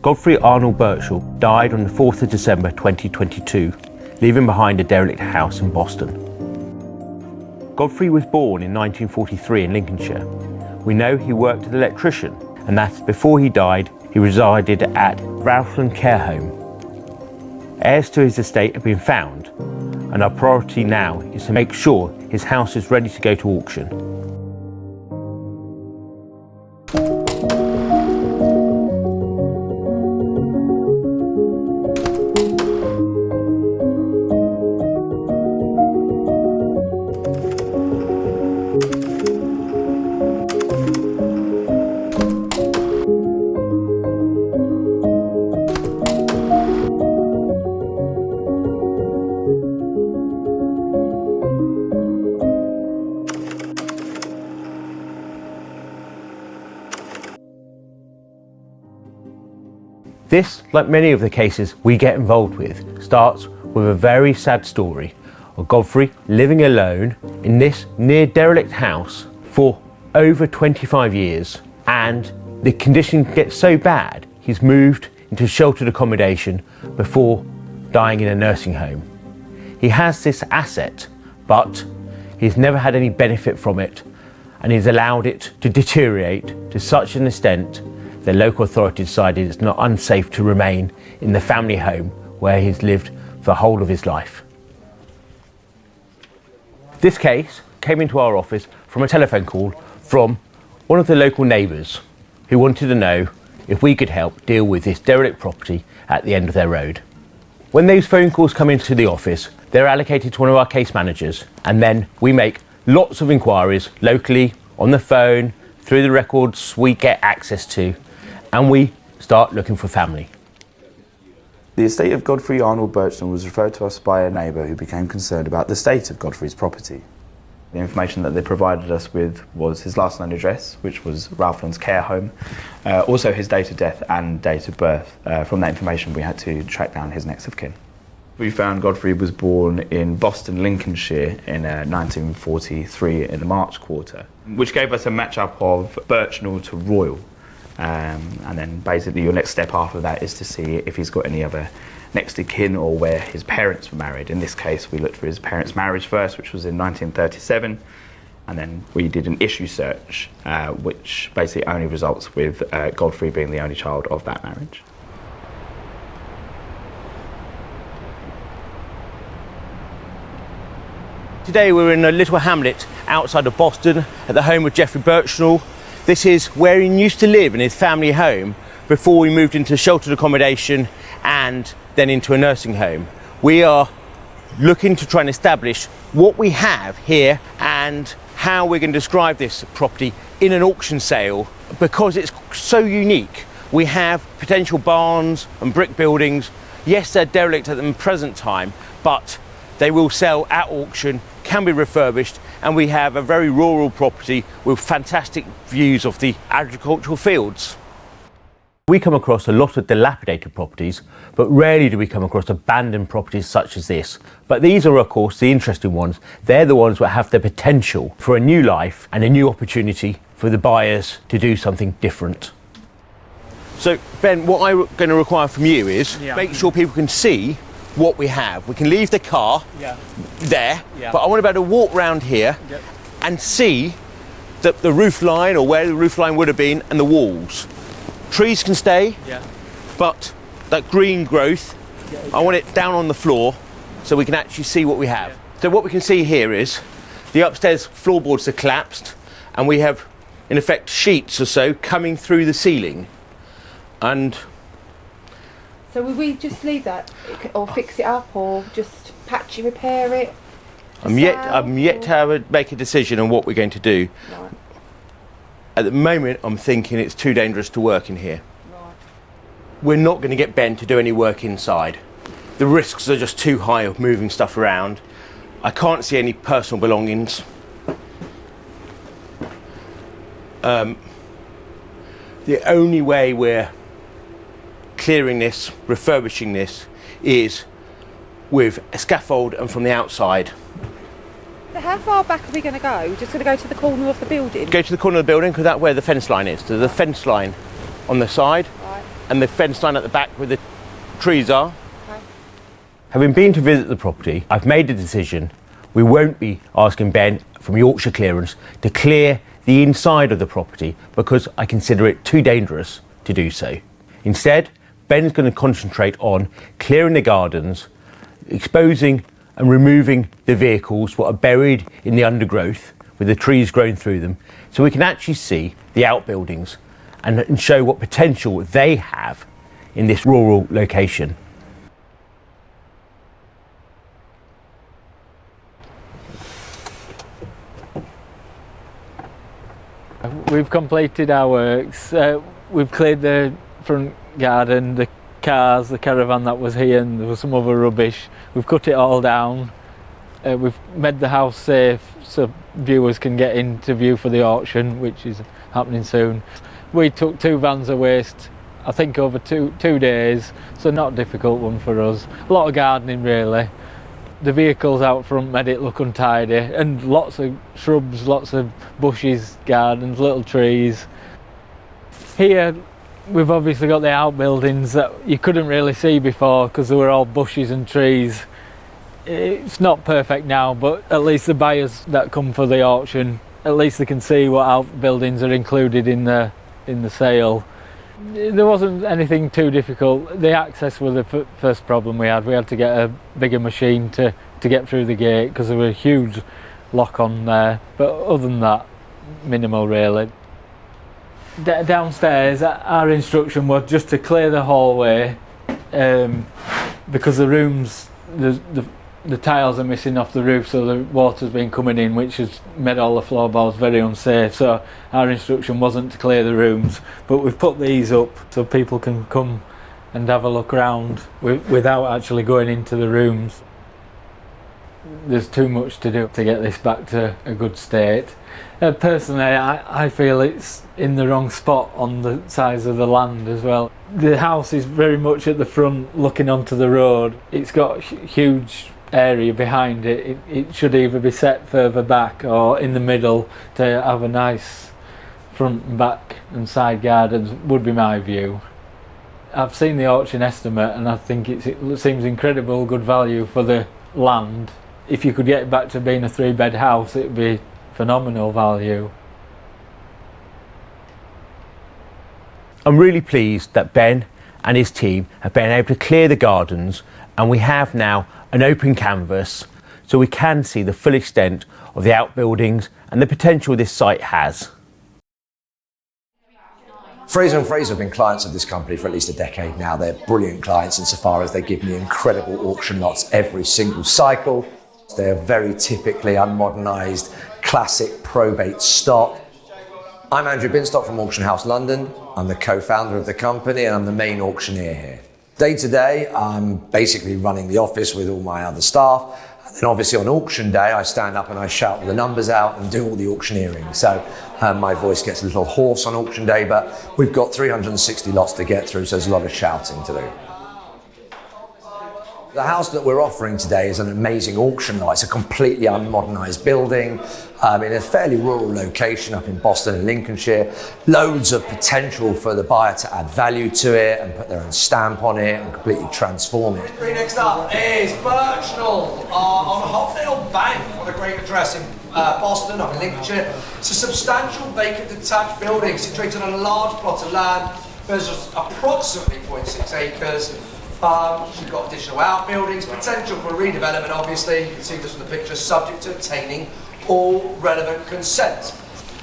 Godfrey Arnold Burchnall died on the 4th of December 2022, leaving behind a derelict house in Boston. Godfrey was born in 1943 in Lincolnshire. We know he worked as an electrician and that before he died, he resided at Rowthland Care Home. Heirs to his estate have been found, and our priority now is to make sure his house is ready to go to auction. This, like many of the cases we get involved with, starts with a very sad story of Godfrey living alone in this near derelict house for over 25 years, and the condition gets so bad he's moved into sheltered accommodation before dying in a nursing home. He has this asset, but he's never had any benefit from it, and he's allowed it to deteriorate to such an extent the local authorities decided it's not unsafe to remain in the family home where he's lived for the whole of his life. This case came into our office from a telephone call from one of the local neighbours who wanted to know if we could help deal with this derelict property at the end of their road. When those phone calls come into the office, they're allocated to one of our case managers, and then we make lots of inquiries locally, on the phone, through the records we get access to, and we start looking for family. The estate of Godfrey Arnold Burchnall was referred to us by a neighbour who became concerned about the state of Godfrey's property. The information that they provided us with was his last known address, which was Rowthland's care home, also his date of death and date of birth. From that information we had to track down his next of kin. We found Godfrey was born in Boston, Lincolnshire in 1943 in the March quarter, which gave us a match-up of Burchnall to Royal. And then basically your next step after that is to see if he's got any other next of kin or where his parents were married. In this case we looked for his parents' marriage first, which was in 1937, and then we did an issue search which basically only results with Godfrey being the only child of that marriage. Today we're in a little hamlet outside of Boston at the home of Godfrey Burchnall. This is where he used to live in his family home before we moved into sheltered accommodation and then into a nursing home. We are looking to try and establish what we have here and how we're going to describe this property in an auction sale, because it's so unique. We have potential barns and brick buildings. Yes, they're derelict at the present time, but they will sell at auction, can be refurbished, and we have a very rural property with fantastic views of the agricultural fields. We come across a lot of dilapidated properties, but rarely do we come across abandoned properties such as this. But these are, of course, the interesting ones. They're the ones that have the potential for a new life and a new opportunity for the buyers to do something different. So, Ben, what I'm going to require from you is make sure people can see what we have. We can leave the car there, but I want to be able to walk around here and see the roof line, or where the roof line would have been, and the walls. Trees can stay, but that green growth, I want it down on the floor so we can actually see what we have. So what we can see here is the upstairs floorboards are collapsed, and we have, in effect, sheets or so coming through the ceiling. And so will we just leave that, or fix it up, or just patchy repair it? I'm yet to make a decision on what we're going to do. Right. At the moment, I'm thinking it's too dangerous to work in here. Right. We're not going to get Ben to do any work inside. The risks are just too high of moving stuff around. I can't see any personal belongings. The only way we're clearing this, refurbishing this, is with a scaffold and from the outside. So how far back are we going to go? We're just going to go to the corner of the building? Go to the corner of the building, because that's where the fence line is. There's a fence line on the side. Right. and the fence line at the back where the trees are. Okay. Having been to visit the property, I've made a decision. We won't be asking Ben from Yorkshire Clearance to clear the inside of the property because I consider it too dangerous to do so. Instead, Ben's going to concentrate on clearing the gardens, exposing and removing the vehicles what are buried in the undergrowth with the trees growing through them, so we can actually see the outbuildings and show what potential they have in this rural location. We've completed our works. We've cleared the front garden, the cars, the caravan that was here, and there was some other rubbish. We've cut it all down. We've made the house safe so viewers can get into view for the auction, which is happening soon. We took 2 vans of waste, I think over two days, so not a difficult one for us. A lot of gardening really. The vehicles out front made it look untidy, and lots of shrubs, lots of bushes, gardens, little trees. Here we've obviously got the outbuildings that you couldn't really see before because they were all bushes and trees. It's not perfect now, but at least the buyers that come for the auction, at least they can see what outbuildings are included in the sale. There wasn't anything too difficult. The access was the first problem we had. We had to get a bigger machine to get through the gate because there was a huge lock on there. But other than that, minimal really. Downstairs, our instruction was just to clear the hallway because the rooms, the tiles are missing off the roof, so the water's been coming in, which has made all the floorboards very unsafe. So our instruction wasn't to clear the rooms, but we've put these up so people can come and have a look around without actually going into the rooms. There's too much to do to get this back to a good state. Personally, I feel it's in the wrong spot on the size of the land as well. The house is very much at the front looking onto the road. It's got huge area behind it. It should either be set further back or in the middle to have a nice front and back and side gardens, would be my view. I've seen the auction estimate and I think it seems incredible good value for the land. If you could get it back to being a 3-bed house, it would be phenomenal value. I'm really pleased that Ben and his team have been able to clear the gardens, and we have now an open canvas so we can see the full extent of the outbuildings and the potential this site has. Fraser & Fraser have been clients of this company for at least a decade now. They're brilliant clients insofar as they give me incredible auction lots every single cycle. They're very typically unmodernised, classic probate stock. I'm Andrew Binstock from Auction House London. I'm the co-founder of the company and I'm the main auctioneer here. Day to day, I'm basically running the office with all my other staff. And then obviously on auction day, I stand up and I shout all the numbers out and do all the auctioneering. So my voice gets a little hoarse on auction day, but we've got 360 lots to get through, so there's a lot of shouting to do. The house that we're offering today is an amazing auction lot. It's a completely unmodernised building in a fairly rural location up in Boston and Lincolnshire. Loads of potential for the buyer to add value to it and put their own stamp on it and completely transform it. Next up is Burchnall on Hopdale Bank. What a great address in Boston, up in Lincolnshire. It's a substantial vacant detached building situated on a large plot of land. There's approximately 0.6 acres. We've got additional outbuildings, potential for redevelopment obviously. You can see this in the picture, subject to obtaining all relevant consent.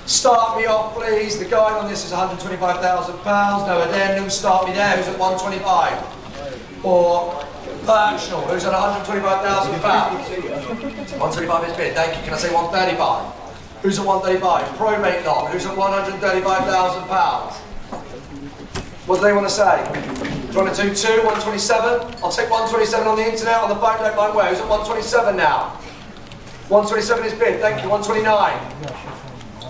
Start me off please, the guide on this is £125,000, no addendum, start me there, who's at 125? Or Burchnall, who's at £125,000? 125 is bid, thank you, can I say 135? Who's at 135? Probate lot, who's at £135,000? What do they want to say? Do you want to do 2, 127? I'll take 127 on the internet, on the phone, don't mind where. Who's at 127 now? 127 is bid, thank you. 129.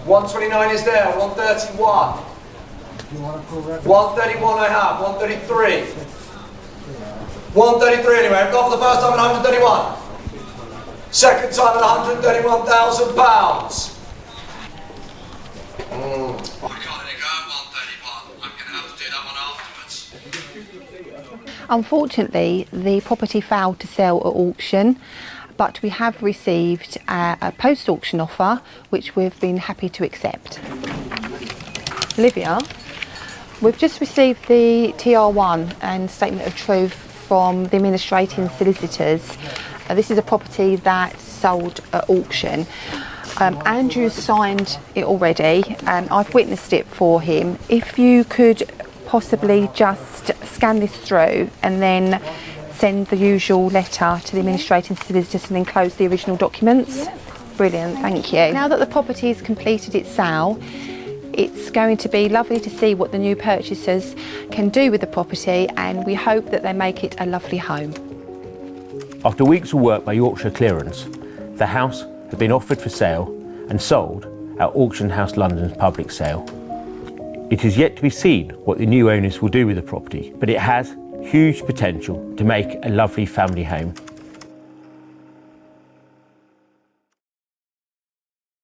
129 is there. 131. 131 I have. 133. 133 anyway. I've got for the first time at 131. Second time at £131,000. I can't let it go at 131. I'm going to have to do that one afterwards. Unfortunately, the property failed to sell at auction, but we have received a post-auction offer, which we've been happy to accept. Olivia, we've just received the TR1 and statement of truth from the administrating solicitors. This is a property that sold at auction. Andrew's signed it already, and I've witnessed it for him. If you could possibly just scan this through and then send the usual letter to the administrating solicitors and enclose the original documents. Brilliant, thank you. Now that the property has completed its sale, it's going to be lovely to see what the new purchasers can do with the property, and we hope that they make it a lovely home. After weeks of work by Yorkshire Clearance, the house had been offered for sale and sold at Auction House London's public sale. It is yet to be seen what the new owners will do with the property, but it has huge potential to make a lovely family home.